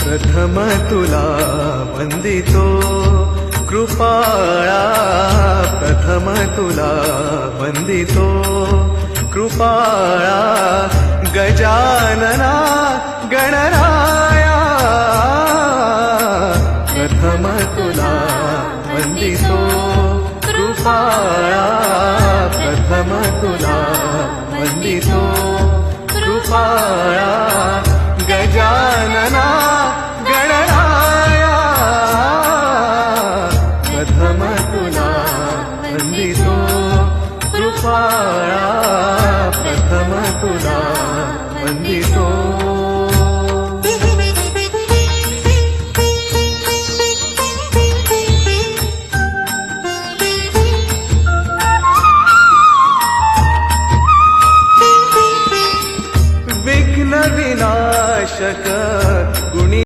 प्रथम तुला वंदितो कृपाळा, प्रथम तुला वंदितो कृपाळा, गजानना गणराया, प्रथम तुला वंदितो कृपाळा, प्रथम तुला वंदितो कृपाळा, गजानना गणराया, प्रथम तुला वंदितो कृपाळा, प्रथम तुला वंदितो. विघ्न विनाशक